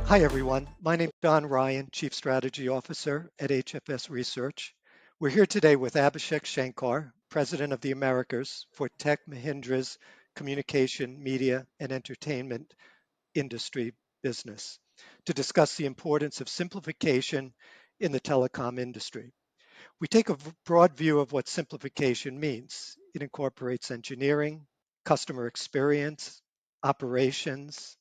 Hi, everyone. My name is John Ryan, Chief Strategy Officer at HFS Research. We're here today with Abhishek Shankar, President of the Americas for Tech Mahindra's Communication, Media, and Entertainment Industry business to discuss the importance of simplification in the telecom industry. We take a broad view of what simplification means. It incorporates engineering, customer experience, operations,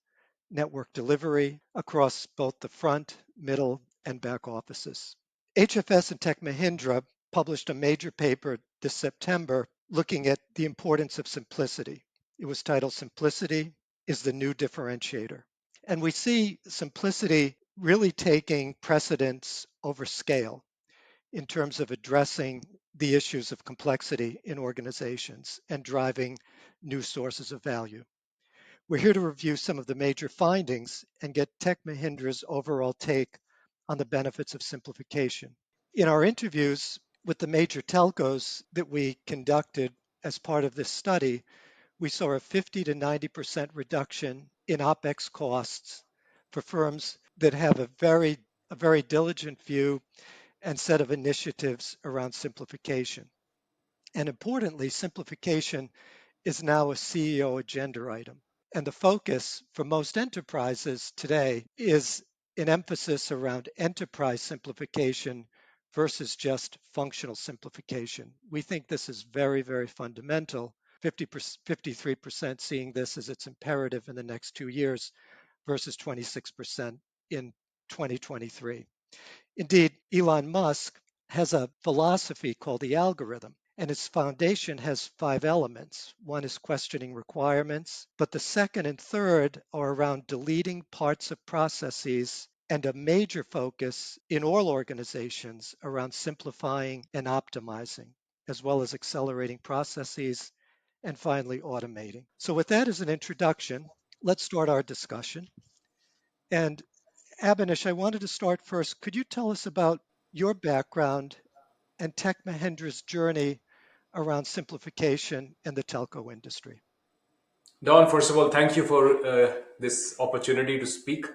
network delivery across both the front, middle, and back offices. HFS and Tech Mahindra published a major paper this September looking at the importance of simplicity. It was titled Simplicity is the New Differentiator. And we see simplicity really taking precedence over scale in terms of addressing the issues of complexity in organizations and driving new sources of value. We're here to review some of the major findings and get Tech Mahindra's overall take on the benefits of simplification. In our interviews with the major telcos that we conducted as part of this study, we saw a 50 to 90% reduction in OPEX costs for firms that have a very diligent view and set of initiatives around simplification. And importantly, simplification is now a CEO agenda item. And the focus for most enterprises today is an emphasis around enterprise simplification versus just functional simplification. We think this is very, very fundamental. 53% seeing this as its imperative in the next 2 years versus 26% in 2023. Indeed, Elon Musk has a philosophy called the algorithm, and its foundation has five elements. One is questioning requirements, but the second and third are around deleting parts of processes and a major focus in all organizations around simplifying and optimizing, as well as accelerating processes and finally automating. So, with that as an introduction, let's start our discussion. And Abhinish, I wanted to start first. Could you tell us about your background and Tech Mahindra's journey around simplification in the telco industry? Don, first of all, thank you for this opportunity to speak.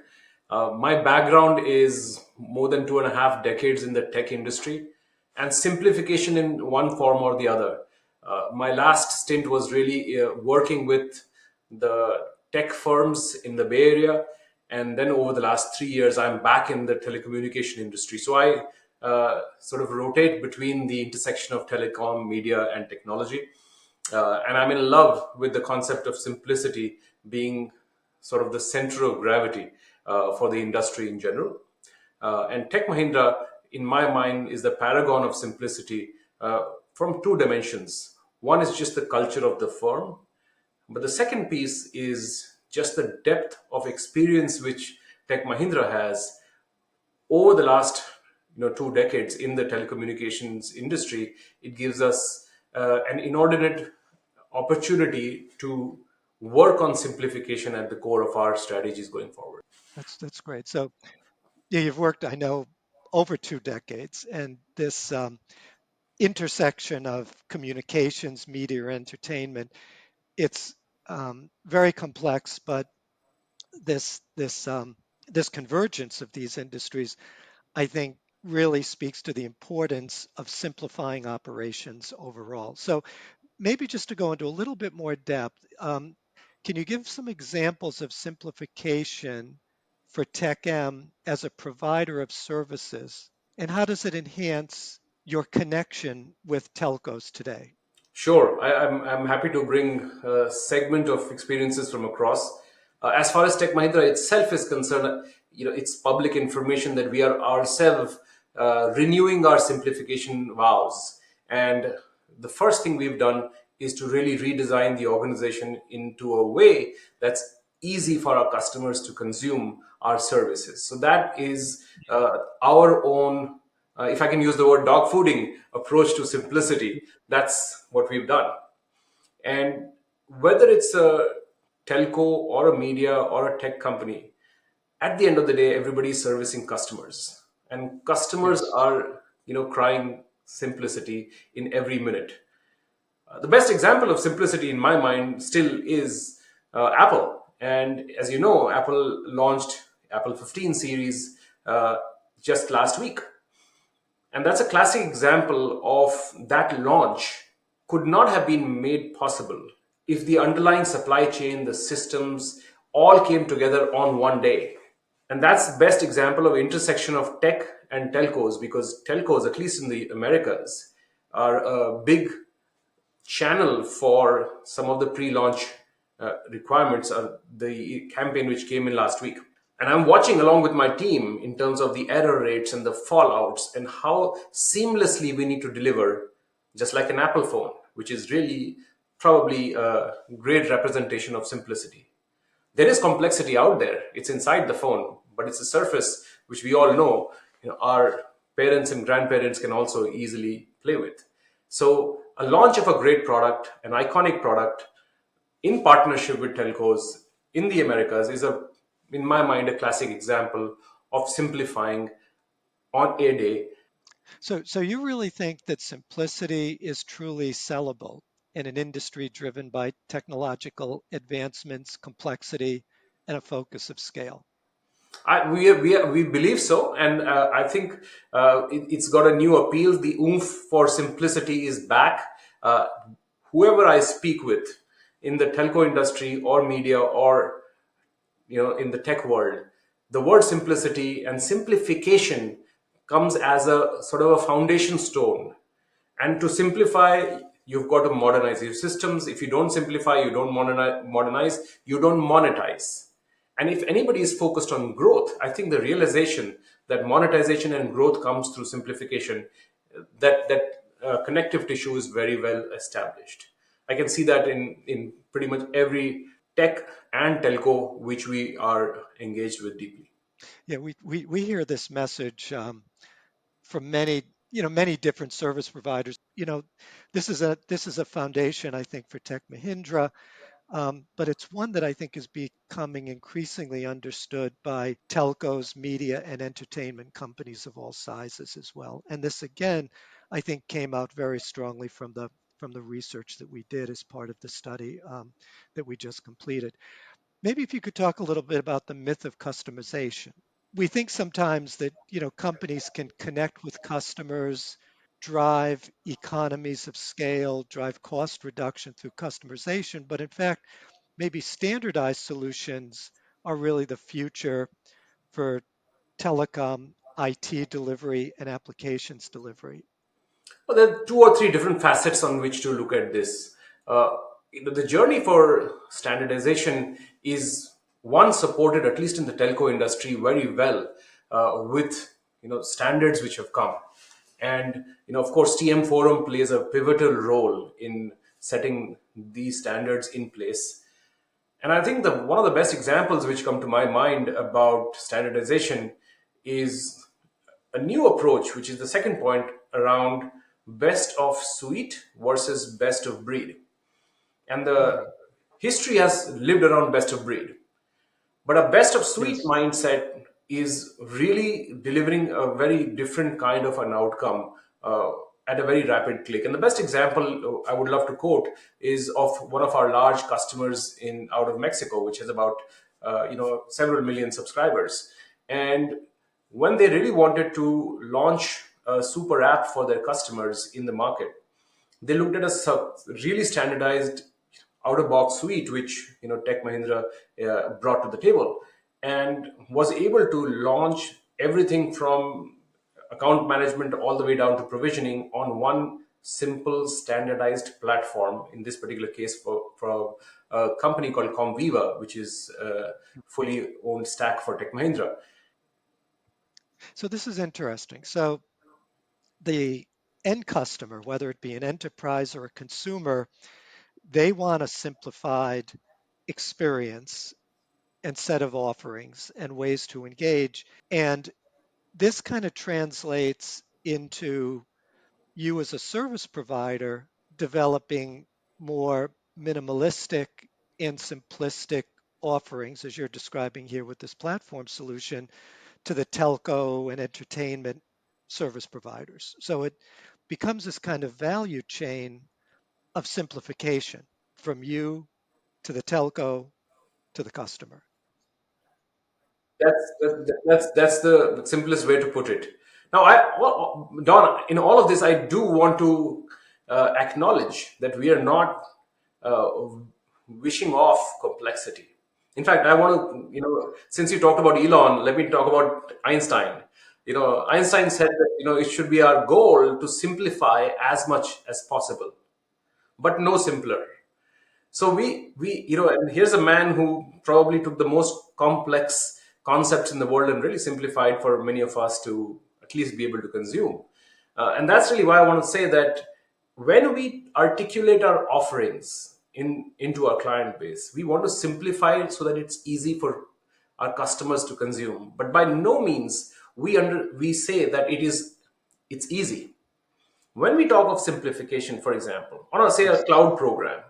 My background is more than 2.5 decades in the tech industry and simplification in one form or the other. My last stint was really working with the tech firms in the Bay Area. And then over the last 3 years, I'm back in the telecommunication industry. So I sort of rotate between the intersection of telecom, media, and technology. And I'm in love with the concept of simplicity being sort of the center of gravity for the industry in general. And Tech Mahindra, in my mind, is the paragon of simplicity from two dimensions. One is just the culture of the firm, but the second piece is just the depth of experience which Tech Mahindra has over the last 2 decades in the telecommunications industry. It gives us an inordinate opportunity to work on simplification at the core of our strategies going forward. That's great. So, yeah, you've worked, I know, over 2 decades, and this intersection of communications, media, entertainment, it's very complex, but this convergence of these industries, I think, really speaks to the importance of simplifying operations overall. So maybe just to go into a little bit more depth, can you give some examples of simplification for TechM as a provider of services, and how does it enhance your connection with telcos today? Sure, I'm happy to bring a segment of experiences from across. As far as Tech Mahindra itself is concerned, it's public information that we are ourselves renewing our simplification vows. And the first thing we've done is to really redesign the organization into a way that's easy for our customers to consume our services. So that is our own, if I can use the word dog fooding approach to simplicity. That's what we've done. And whether it's a telco or a media or a tech company, at the end of the day, everybody's servicing customers, and customers Yes. are, crying simplicity in every minute. The best example of simplicity in my mind still is Apple. And as you know, Apple launched Apple 15 series just last week. And that's a classic example of that launch could not have been made possible if the underlying supply chain, the systems, all came together on one day. And that's the best example of intersection of tech and telcos, because telcos, at least in the Americas, are a big channel for some of the pre-launch requirements of the campaign which came in last week. And I'm watching along with my team in terms of the error rates and the fallouts and how seamlessly we need to deliver, just like an Apple phone, which is really probably a great representation of simplicity. There is complexity out there. It's inside the phone, but it's a surface which we all know, our parents and grandparents can also easily play with. So a launch of a great product, an iconic product, in partnership with telcos in the Americas is in my mind, a classic example of simplifying on a day. So you really think that simplicity is truly sellable in an industry driven by technological advancements, complexity, and a focus of scale? We believe so, and I think it's got a new appeal. The oomph for simplicity is back. Uh, Whoever I speak with in the telco industry or media or in the tech world, the word simplicity and simplification comes as a sort of a foundation stone. And to simplify, you've got to modernize your systems. If you don't simplify, you don't modernize, you don't monetize. And if anybody is focused on growth, I think the realization that monetization and growth comes through simplification, that connective tissue is very well established. I can see that in pretty much every tech and telco which we are engaged with deeply. Yeah, we hear this message from many, many different service providers. This is a foundation, I think, for Tech Mahindra. But it's one that I think is becoming increasingly understood by telcos, media, and entertainment companies of all sizes as well. And this, again, I think came out very strongly from the research that we did as part of the study that we just completed. Maybe if you could talk a little bit about the myth of customization. We think sometimes that companies can connect with customers, drive economies of scale, drive cost reduction through customization, but in fact maybe standardized solutions are really the future for telecom, IT delivery, and applications delivery. Well, there are two or three different facets on which to look at this. Uh, the journey for standardization is one supported, at least in the telco industry, very well with standards which have come, and of course, TM Forum plays a pivotal role in setting these standards in place. And I think one of the best examples which come to my mind about standardization is a new approach, which is the second point around best of suite versus best of breed. And the Hmm. history has lived around best of breed. But a best of suite Yes. mindset is really delivering a very different kind of an outcome at a very rapid click. And the best example I would love to quote is of one of our large customers in out of Mexico, which has about several million subscribers. And when they really wanted to launch a super app for their customers in the market, they looked at a really standardized out of box suite which Tech Mahindra brought to the table, and was able to launch everything from account management all the way down to provisioning on one simple standardized platform, in this particular case for a company called Comviva, which is a fully owned stack for Tech Mahindra. So this is interesting. So the end customer, whether it be an enterprise or a consumer, they want a simplified experience and set of offerings and ways to engage. And this kind of translates into you as a service provider developing more minimalistic and simplistic offerings, as you're describing here with this platform solution, to the telco and entertainment service providers. So it becomes this kind of value chain of simplification from you to the telco to the customer. That's the simplest way to put it. Now, Don, in all of this, I do want to acknowledge that we are not uh, wishing off complexity. In fact, I want to, since you talked about Elon, let me talk about Einstein. Einstein said that, it should be our goal to simplify as much as possible, but no simpler. So and here's a man who probably took the most complex concepts in the world and really simplified for many of us to at least be able to consume. And that's really why I want to say that when we articulate our offerings into our client base, we want to simplify it so that it's easy for our customers to consume. But by no means we say that it's easy. When we talk of simplification, for example, on say a Yes. cloud program,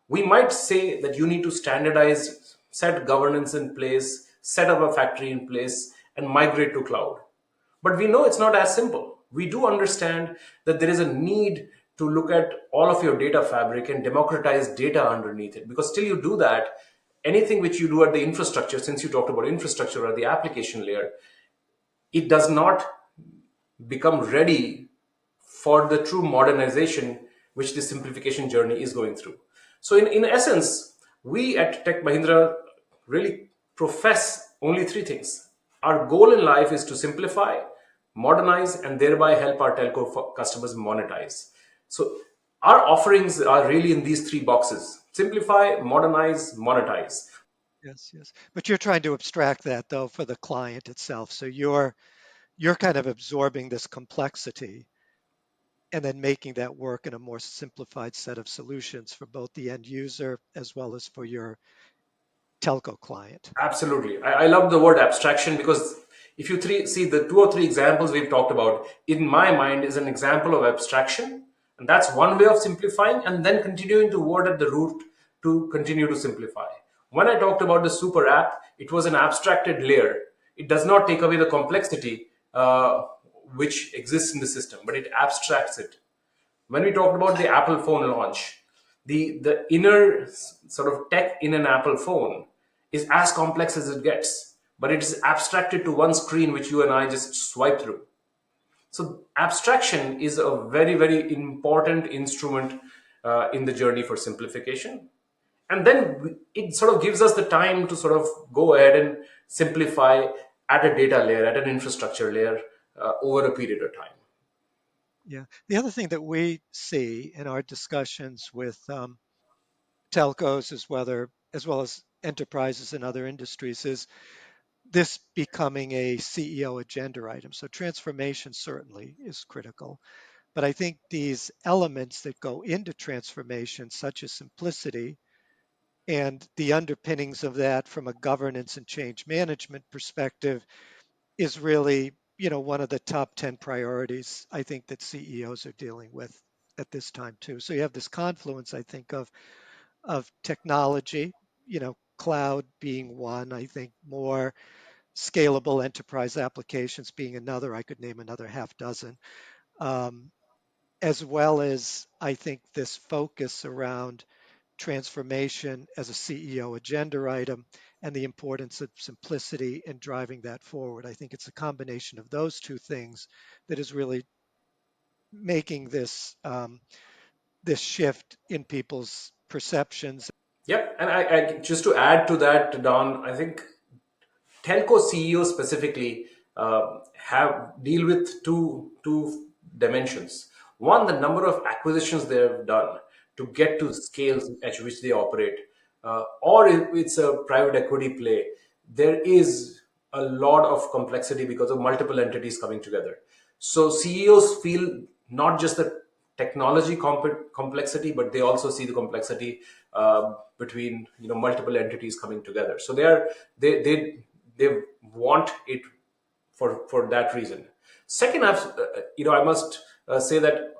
we might say that you need to standardize, set governance in place, set up a factory in place, and migrate to cloud. But we know it's not as simple. We do understand that there is a need to look at all of your data fabric and democratize data underneath it. Because till you do that, anything which you do at the infrastructure, since you talked about infrastructure or the application layer, it does not become ready for the true modernization which this simplification journey is going through. So, in essence, we at Tech Mahindra really profess only three things. Our goal in life is to simplify, modernize, and thereby help our telco customers monetize. So, our offerings are really in these three boxes: simplify, modernize, monetize. Yes, yes. But you're trying to abstract that though for the client itself. So you're kind of absorbing this complexity and then making that work in a more simplified set of solutions for both the end user as well as for your telco client. Absolutely. I love the word abstraction because if you see the two or three examples we've talked about, in my mind is an example of abstraction. And that's one way of simplifying and then continuing to word at the root to continue to simplify. When I talked about the super app, it was an abstracted layer. It does not take away the complexity which exists in the system, but it abstracts it. When we talked about the Apple phone launch, the inner sort of tech in an Apple phone is as complex as it gets, but it is abstracted to one screen which you and I just swipe through. So abstraction is a very, very important instrument in the journey for simplification. And then it sort of gives us the time to sort of go ahead and simplify at a data layer, at an infrastructure layer over a period of time. Yeah. The other thing that we see in our discussions with telcos as well as enterprises in other industries is this becoming a CEO agenda item. So transformation certainly is critical. But I think these elements that go into transformation, such as simplicity and the underpinnings of that from a governance and change management perspective, is really, one of the top 10 priorities I think that CEOs are dealing with at this time too. So you have this confluence, I think, of technology, cloud being one, I think more scalable enterprise applications being another. I could name another half dozen. Um, as well as I think this focus around transformation as a CEO agenda item and the importance of simplicity in driving that forward. I think it's a combination of those two things that is really making this shift in people's perceptions. Yep, and I just to add to that, Don, I think telco CEOs specifically have deal with two dimensions. One, the number of acquisitions they have done to get to scales at which they operate, or if it's a private equity play, there is a lot of complexity because of multiple entities coming together. So CEOs feel not just the technology complexity, but they also see the complexity between multiple entities coming together. So they want it for that reason. Second, I must say that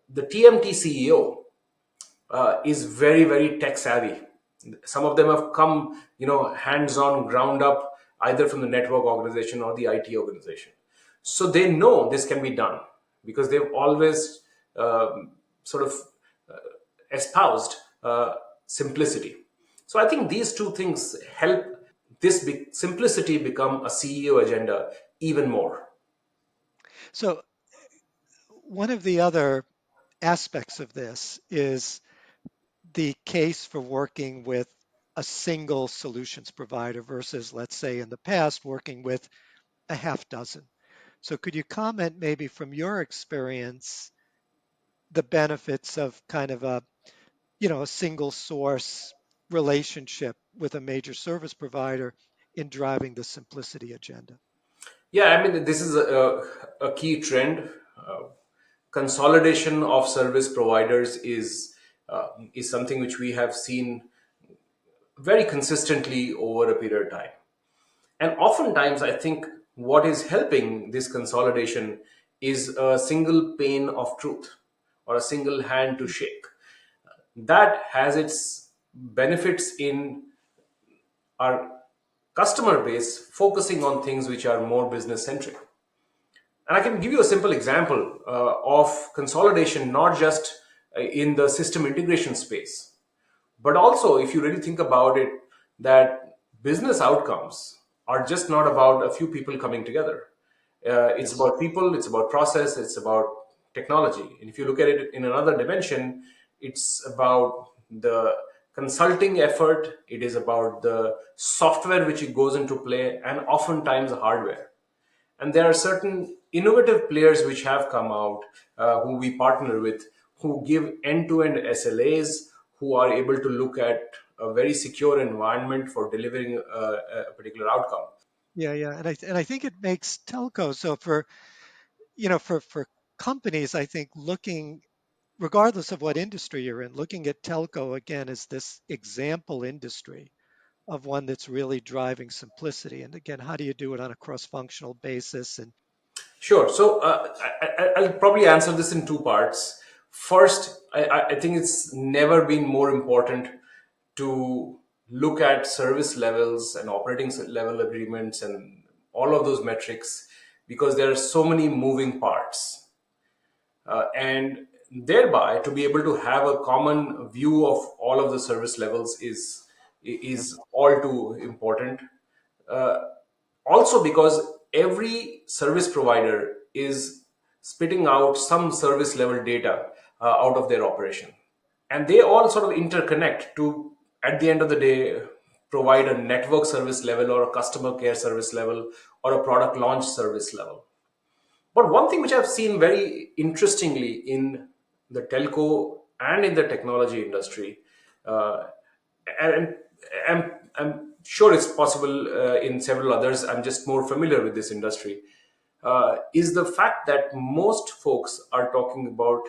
the TMT CEO is very, very tech savvy. Some of them have come hands on, ground up, either from the network organization or the IT organization, so they know this can be done because they've always sort of espoused simplicity. So I think these two things help simplicity become a CEO agenda even more. So, one of the other aspects of this is the case for working with a single solutions provider versus, let's say, in the past, working with a half dozen. So, could you comment maybe from your experience the benefits of kind of a single source relationship with a major service provider in driving the simplicity agenda? Yeah, I mean, this is a key trend. Consolidation of service providers is something which we have seen very consistently over a period of time. And oftentimes, I think what is helping this consolidation is a single pane of truth or a single hand to shake. That has its benefits in our customer base focusing on things which are more business centric. And I can give you a simple example of consolidation, not just in the system integration space, but also if you really think about it, that business outcomes are just not about a few people coming together. It's Yes. about people, it's about process, it's about technology. And if you look at it in another dimension, it's about the consulting effort, it is about the software which it goes into play, and oftentimes the hardware. And there are certain innovative players which have come out, who we partner with, who give end-to-end SLAs, who are able to look at a very secure environment for delivering a particular outcome. Yeah, and I think it makes telco. So for companies, I think looking regardless of what industry you're in, looking at telco again as this example industry of one that's really driving simplicity. And again, how do you do it on a cross-functional basis? And Sure. So I'll probably answer this in two parts. First, I think it's never been more important to look at service levels and operating level agreements and all of those metrics, because there are so many moving parts. And thereby, to be able to have a common view of all of the service levels yeah, is all too important. Uh, Also, because every service provider is spitting out some service level data out of their operation, and they all sort of interconnect to, at the end of the day, provide a network service level or a customer care service level or a product launch service level. But one thing which I've seen very interestingly in the telco and in the technology industry, uh, and I'm sure it's possible in several others, I'm just more familiar with this industry, is the fact that most folks are talking about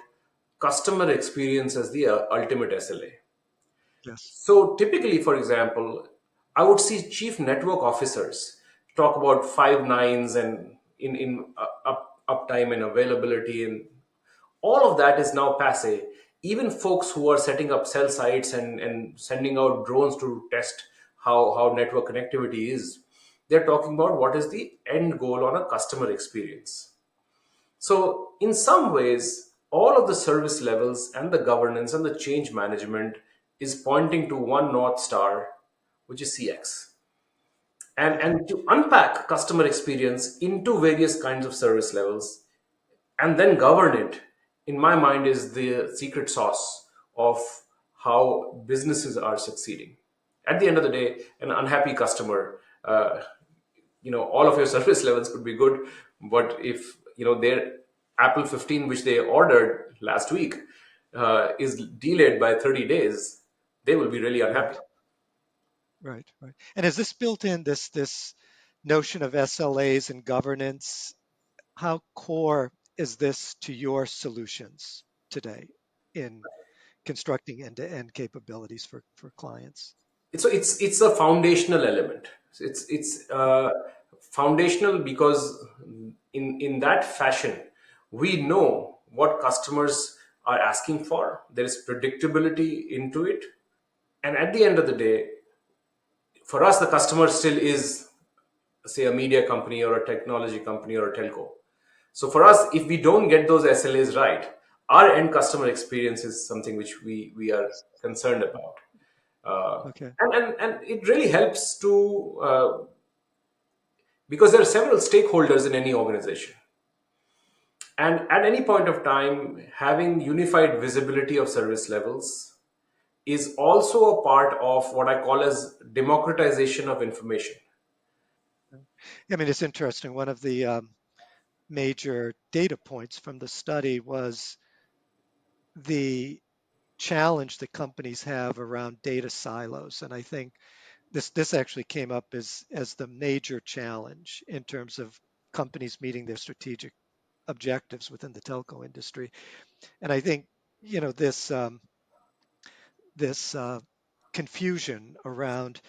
customer experience as the ultimate SLA. yes, So typically, for example, I would see chief network officers talk about five nines and in uptime and availability, and all of that is now passe. Even folks who are setting up cell sites and sending out drones to test how network connectivity is, they're talking about what is the end goal on a customer experience. So, in some ways, all of the service levels and the governance and the change management is pointing to one North Star, which is CX. yeah, And to unpack customer experience into various kinds of service levels and then govern it, in my mind, is the secret sauce of how businesses are succeeding. At the end of the day, an unhappy customer, all of your service levels could be good, but if their Apple 15 which they ordered last week is delayed by 30 days, they will be really unhappy. right, right. And is this built in this notion of SLAs and governance? How core is this to your solutions today in constructing end-to-end capabilities for clients? It's a foundational element. It's Yeah, foundational because in that fashion we know what customers are asking for. There is predictability into it, and at the end of the day, for us, the customer still is, say, a media company or a technology company or a telco. So for us, if we don't get those SLAs right, our end customer experience is something which we are concerned about. uh, Okay. and it really helps to because there are several stakeholders in any organization, and at any point of time having unified visibility of service levels is also a part of what I call as democratization of information. I mean, it's interesting. One of the major data points from the study was the challenge that companies have around data silos. And I think this actually came up as the major challenge in terms of companies meeting their strategic objectives within the telco industry. And I think this confusion around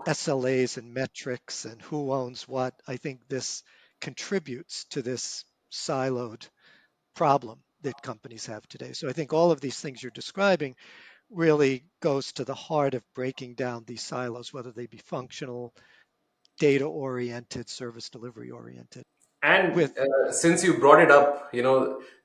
SLAs and metrics and who owns what, I think this contributes to this siloed problem that companies have today. So I think all of these things you're describing really goes to the heart of breaking down these silos, whether they be functional, data oriented, service delivery oriented. And With since you brought it up,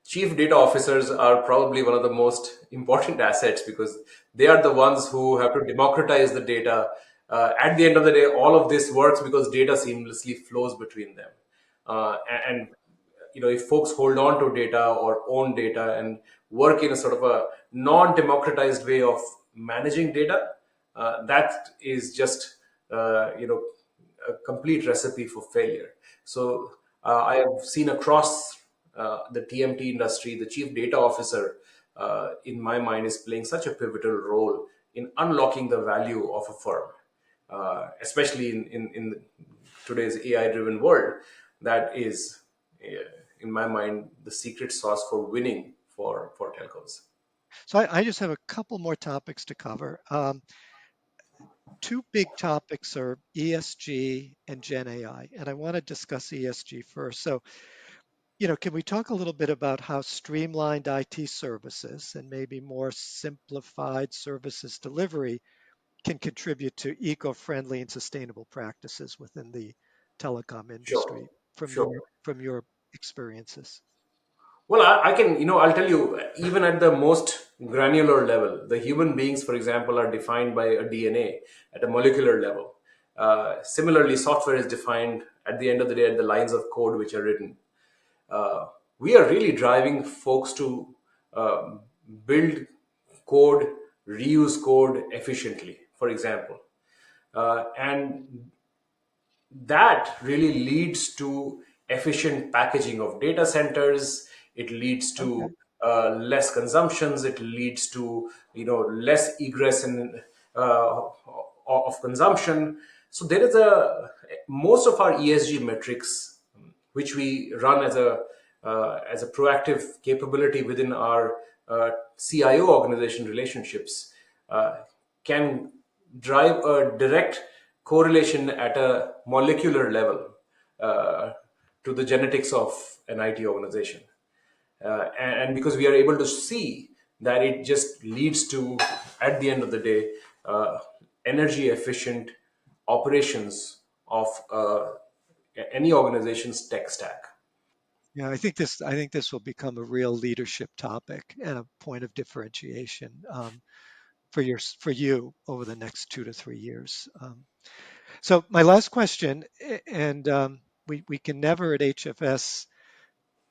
chief data officers are probably one of the most important assets because they are the ones who have to democratize the data. At the end of the day, all of this works because data seamlessly flows between them. And if folks hold on to data or own data and work in a sort of a non-democratized way of managing data, that is just a complete recipe for failure. So I have seen across the TMT industry, the chief data officer, in my mind, is playing such a pivotal role in unlocking the value of a firm, especially in today's AI-driven world. That is, uh, in my mind, the secret sauce for winning for telcos. so I just have a couple more topics to cover. Two big topics are ESG and Gen AI, and I want to discuss ESG first. So, can we talk a little bit about how streamlined IT services and maybe more simplified services delivery can contribute to eco-friendly and sustainable practices within the telecom Sure, industry from sure. your experiences? Well, I can, I'll tell you, even at the most granular level, the human beings, for example, are defined by a DNA at a molecular level. Similarly, software is defined at the end of the day at the lines of code which are written. Uh, we are really driving folks to uh, build code, reuse code efficiently, for example. And that really leads to efficient packaging of data centers. It leads Okay. to less consumptions. It leads to less egress and of consumption. So there is a most of our ESG metrics, which we run as a proactive capability within our CIO organization relationships, can drive a direct correlation at a molecular level uh, to the genetics of an IT organization. And because we are able to see that it just leads to, at the end of the day, uh, energy efficient operations of any organization's tech stack. Yeah, I think this will become a real leadership topic and a point of differentiation for you over the next 2 to 3 years. So my last question, and we can never at HFS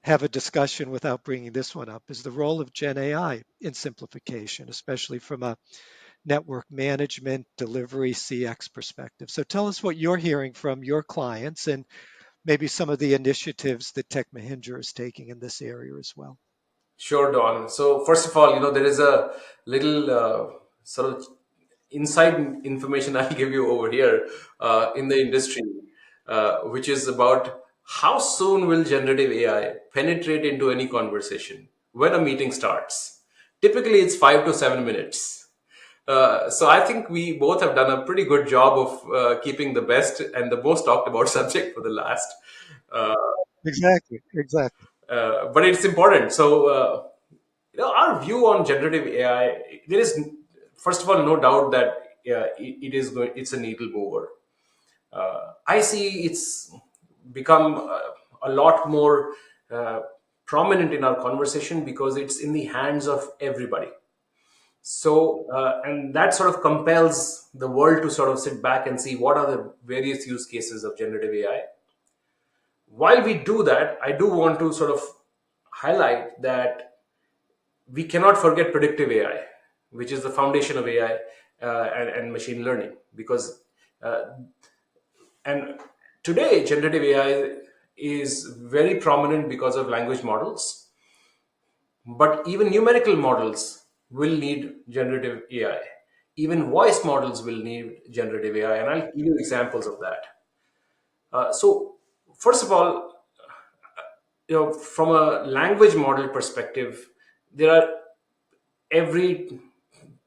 have a discussion without bringing this one up, is the role of Gen AI in simplification, especially from a network management, delivery, CX perspective. So tell us what you're hearing from your clients and maybe some of the initiatives that Tech Mahindra is taking in this area as well. Sure, Don. So first of all, there is a little sort of inside information I'll give you over here in the industry, which is about how soon will generative AI penetrate into any conversation when a meeting starts. Typically, it's 5 to 7 minutes. So I think we both have done a pretty good job of keeping the best and the most talked about subject for the last. Uh, Exactly, exactly. but it's important. So, our view on generative AI, there is, first of all, no doubt that it's a needle mover. I see it's become a lot more prominent in our conversation because it's in the hands of everybody. And that sort of compels the world to sort of sit back and see what are the various use cases of generative AI. While we do that, I do want to sort of highlight that we cannot forget predictive AI, which is the foundation of AI and machine learning. Because uh, and today, generative AI is very prominent because of language models, but even numerical models will need generative AI. Even voice models will need generative AI, and I'll give you examples of that. So, first of all, from a language model perspective, there are every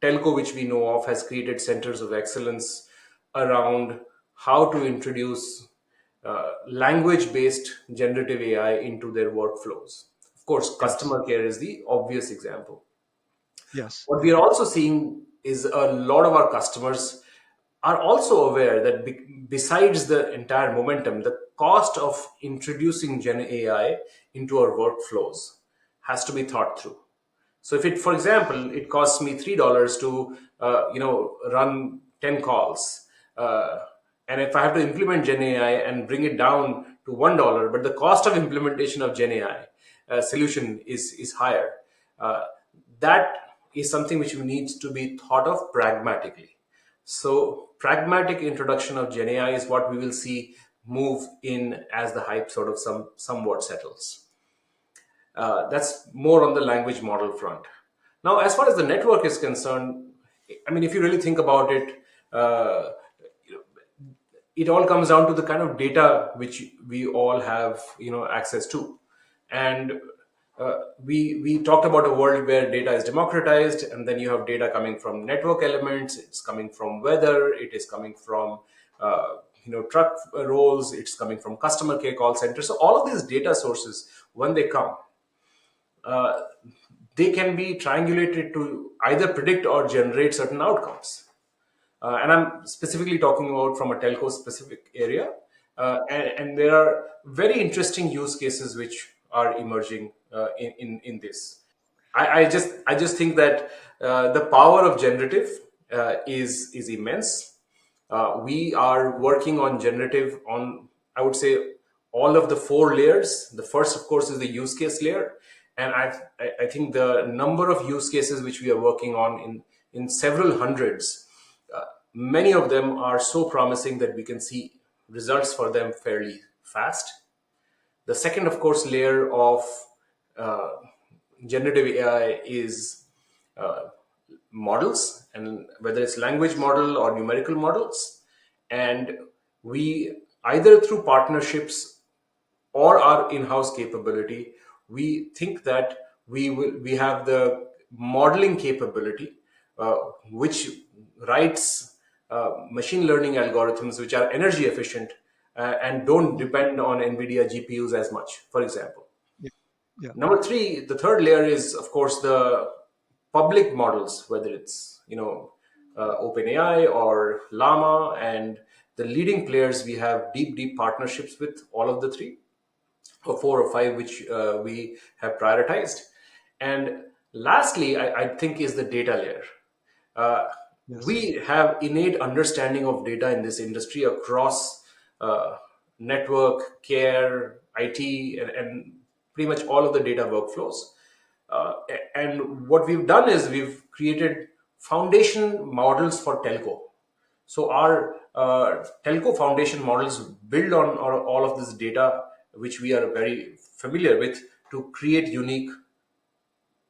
telco which we know of has created centers of excellence around how to introduce language based generative AI into their workflows. Of course, Yes. customer care is the obvious example. Yes. What we are also seeing is a lot of our customers are also aware that besides the entire momentum, the cost of introducing Gen AI into our workflows has to be thought through. So if it, for example, it costs me $3 to run 10 calls, uh, and if I have to implement Gen AI and bring it down to $1, but the cost of implementation of Gen AI solution is higher, uh, that is something which needs to be thought of pragmatically. So pragmatic introduction of Gen AI is what we will see move in as the hype sort of somewhat settles. That's more on the language model front. Now, as far as the network is concerned, I mean, if you really think about it, uh, it all comes down to the kind of data which we all have, access to. And we talked about a world where data is democratized, and then you have data coming from network elements. It's coming from weather. It is coming from truck rolls. It's coming from customer care call centers. So all of these data sources, when they come, uh, they can be triangulated to either predict or generate certain outcomes. And I'm specifically talking about from a telco specific area. And there are very interesting use cases which are emerging in this. I just think that the power of generative is immense. We are working on generative on, I would say, all of the four layers. The first, of course, is the use case layer, and I think the number of use cases which we are working on in several hundreds. Many of them are so promising that we can see results for them fairly fast. The second, of course, layer of uh, generative AI is uh, models, and whether it's language model or numerical models. And we, either through partnerships or our in-house capability, we think that we have the modeling capability, uh, which writes machine learning algorithms which are energy efficient and don't Mm. depend on NVIDIA GPUs as much, for example. Yeah. Yeah. Number three, the third layer is, of course, the public models, whether it's OpenAI or Llama, and the leading players. We have deep partnerships with all of the three, or four or five, which we have prioritized. And lastly, I think is the data layer. Uh, Yes. we have innate understanding of data in this industry across uh, network, care, IT, and pretty much all of the data workflows. And what we've done is we've created foundation models for telco. So our telco foundation models build on all of this data, which we are very familiar with, to create unique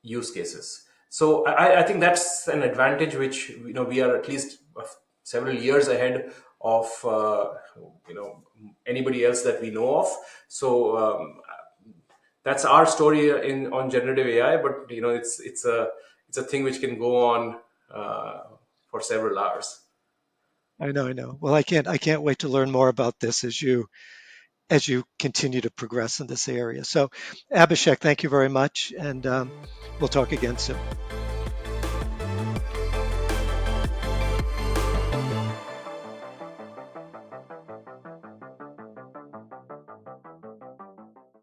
use cases. So I think that's an advantage which we are at least several years ahead of anybody else that we know of. So that's our story in on generative AI. But it's a thing which can go on uh, for several hours. I know. I know. Well, I can't wait to learn more about this as you continue to progress in this area. So, Abhishek, thank you very much, and we'll talk again soon.